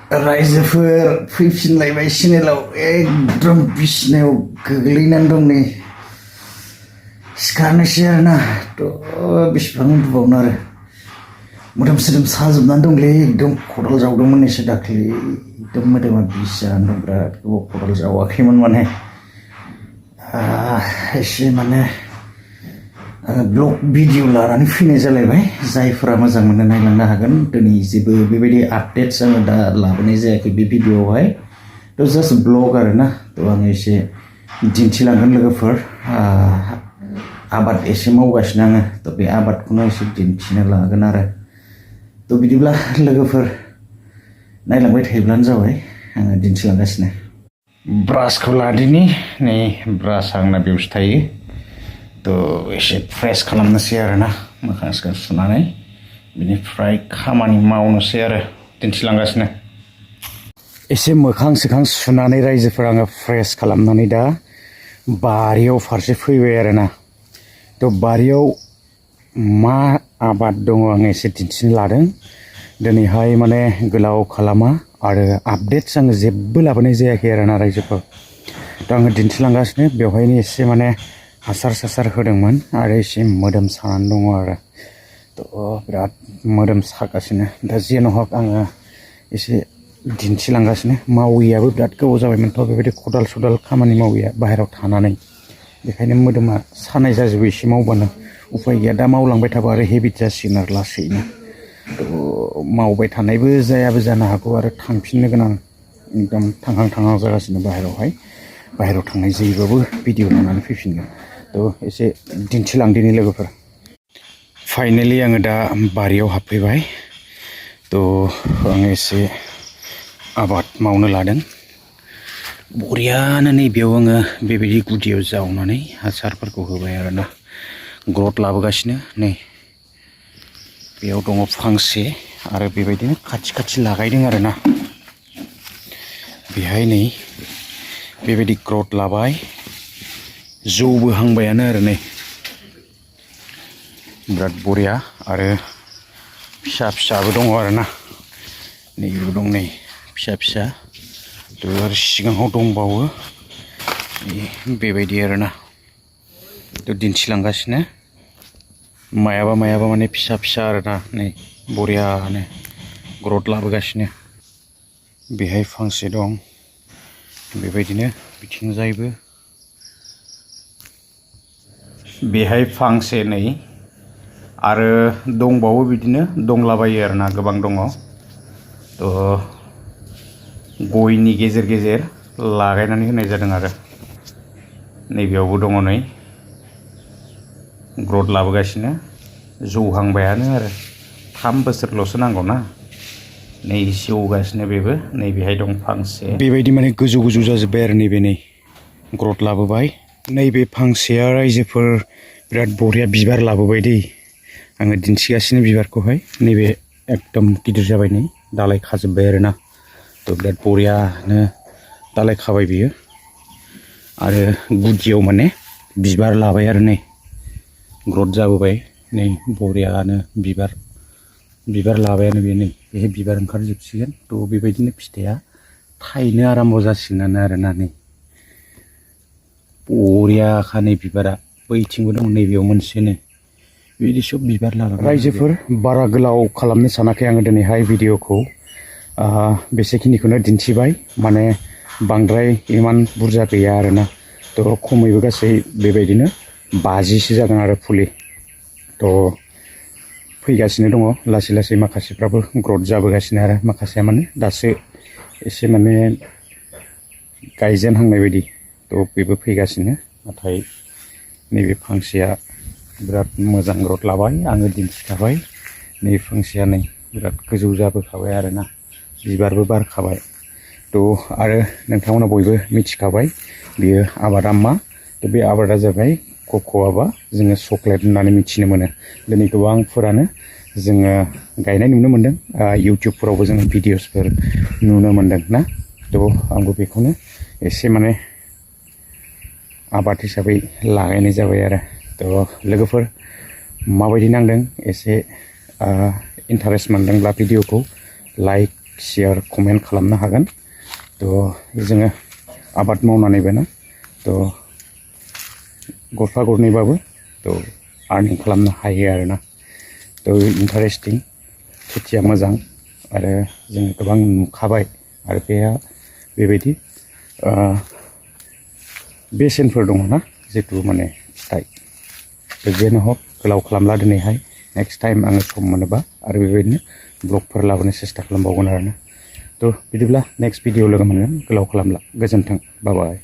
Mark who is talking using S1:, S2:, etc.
S1: रायजोफोर फैफिनलायबाय चेनेलाव एकदम बिसिनायाव गोग्लैनानै दं नै सिखारनोसै आरोना थ' बेसेबां उन्दुबावनो आरो मोदोम सोदोम साजोबनानै दंलै एकदम खदाल जावदोंमोन एसे दाख्लै एकदम मोदोमा बिस जानानै दं बिराद गोबाव खदाल जावाखैमोन माने एसे माने ब्लग भिडिअ लानानै फैनाय जालायबाय जायफोरा मोजां मोनो नायलांनो हागोन दिनै जेबो बेबायदि आपडेट्स आङो दा लाबोनाय जायाखै बे भिडिअआवहाय थ' जास्ट ब्लग आरोना थ' आङो एसे दिन्थिलांगोन लोगोफोर आबाद एसे मावगासिनो आङो थ' बे आबादखौनो एसे दिन्थिनो लागोन आरो थ' बिदिब्ला लोगोफोर नायलांबाय थायोब्लानो जाबाय आङो दिन्थिलांगासिनो ब्रासखौ लादिनि नै ब्रास आंना बेयावसो थायो थ' एसे फ्रेस खालामनोसै आरोना मोखां सोखां सुनानै बिनिफ्राय खामानि मावनोसै आरो दिन्थिलांगासिनो एसे मोखां सोखां सुनानै रायजोफोर आङो फ्रेस खालामनानै दा बारियाव फारसे फैबाय आरोना थ' बारियाव मा आबाद दङ आं एसे दिन्थिनो लादों दिनैहाय माने गोलाव खालामा आरो आपडेट्स आङो जेबो लाबोनाय जायाखै आरोना रायजोफोर थ' आङो दिन्थिलांगासिनो बेवहायनो एसे माने हासार सासार होदोंमोन आरो एसे मोदोम सानानै दङ आरो थ' बिराद मोदोम सागासिनो दा जेन' हक आङो एसे दिन्थिलांगासिनो मावैयाबो बिराद गोबाव जाबायमोनथ' बेबायदि खदाल सदाल खामानि मावैया बाहेरायाव थानानै बेखायनो मोदोमा सानाय जाजोबो एसे मावबानो उफाय गैया दा मावलांबाय थाबा आरो हेबिट जासिगोन आरो लासैनो थ' मावबाय थानायबो जायाबो जानो हागौ आरो थांफिननो गोनां एकदम थांहां थांहां जागासिनो बाहेरायाव थांनाय जायोबाबो भिडिअ लानानै फैफिनगोन थ' एसे दिन्थिलांदिनि लोगोफोर फाइनेलि आङो दा बारियाव हाबफैबाय थ' आङो एसे आबाद मावनो लादों बरियानो नैबेयाव आङो बेबायदि गुदियाव जावनानै हासारफोरखौ होबाय आरोना ग्रथ लाबोगासिनो नै बेयाव दङ फांसे आरो बेबायदिनो खाथि खाथि लागायदों आरोना बेहाय नै बेबायदि ग्रथ लाबाय जौबोहांबायानो आरो नै बिराद बरिया आरो फिसा फिसाबो दङ आरोना नैबेबो दं नै फिसा फिसा थ' आरो सिगाङाव दंबावो बेबायदि आरोना थ' दिन्थिलांगासिनो मायाबा माने फिसा फिसा आरोना नै बरियानो ग्रथ लाबोगासिनो बेहाय फांसे दं बेबायदिनो बिथिंजायबो बेहाय फांसे नै आरो दंबावो बिदिनो दंलाबायो आरोना गोबां दङ थ' गयनि गेजेर गेजेर लागायनानै होनाय जादों आरो नैबेयावबो दङ नै ग्रथ लाबोगासिनो जौहांबायानो आरो 3 बोसोरल'सो नांगौना नै जौगासिनो बेबो नैबेहाय दं फांसे बेबायदि माने गोजौ गोजौ जाजोब्बाय आरो नैबे नै ग्रथ लाबोबाय नैबे फांसेया रायजोफोर बिराद बरिया बिबार लाबोबाय दै आङो दिन्थिगासिनो बिबारखौहाय नैबे एकदम गिदिर जाबाय नै दालाय खाजोब्बाय आरोना थ' बिराद बरियानो दालाय खाबाय बियो आरो गुदियाव माने बिबार लाबाय आरो नै ग्रथ जाबोबाय नै बरियानो बिबार लाबायानो बे नै बेहाय बिबार ओंखारजोबसिगोन थ' बेबायदिनो फिथाइया थाइनो आराम्भ' जासिगोनानो आरोना नै बरियाखा नै बिबारा बैथिंबो दं नैबेयाव मोनसेनो बिदि सब बिबार लाबाय रायजोफोर बारा गोलाव खालामनो सानाखै आङो दिनैहाय भिडिअखौ बेसेखिनिखौनो दिन्थिबाय माने बांद्राय इमान बुरजा गैया आरोना थ' खमैबो गासै बेबायदिनो 50सो जागोन आरो फुलि थ' फैगासिनो दङ लासै लासै माखासेफ्राबो ग्रथ जाबोगासिनो आरो माखासेया माने दासो एसे माने गायजेनहांनाय बायदि थ' बेबो फैगासिनो नाथाय नैबे फांसेया बिराद मोजां ग्रथ लाबाय आङो दिन्थिखाबाय नै फांसेया नै बिराद गोजौ जाबोखाबाय आरोना बिबारबो बारखाबाय थ' आरो नोंथांमोना बयबो मिथिखाबाय बियो आबादा मा थ' बे आबादा जाबाय कक'आबा जोङो चक्लेट होननानै मिथिनो मोनो दिनै गोबांफोरानो जोङो गायनाय नुनो मोन्दों इउटुबफोरावबो जोङो भिडिअसफोर नुनो मोन्दों ना थ' आंबो बेखौनो एसे माने आबाद हिसाबै लागायनाय जाबाय आरो थ' लोगोफोर माबायदि नांदों एसे इन्टारेस्ट मोनदोंब्ला भिडिअखौ लाइक
S2: शेयार कमेन्ट खालामनो हागोन थ' जोङो आबाद मावनानैबो ना थ' गरफा गरनैबाबो थ' आर्निं खालामनो हायो आरोना थ' इन्टारेस्टिं खेथिया मोजां आरो जोङो गोबां नुखाबाय आरो बेबायदि बेसेनफोर दङ ना जितु माने फिथाइ जेनो हक गोलाव खालामला दिनैहाय नेक्स्ट टाइम आङो सम मोनोबा आरो बेबायदिनो ब्लगफोर लाबोनो सेस्था खालामबावगोन आरोना थ' बिदिब्ला नेक्स्ट भिडिअ लोगो मोनगोन गोलाव खालामला गोजोन्थों बाय बाय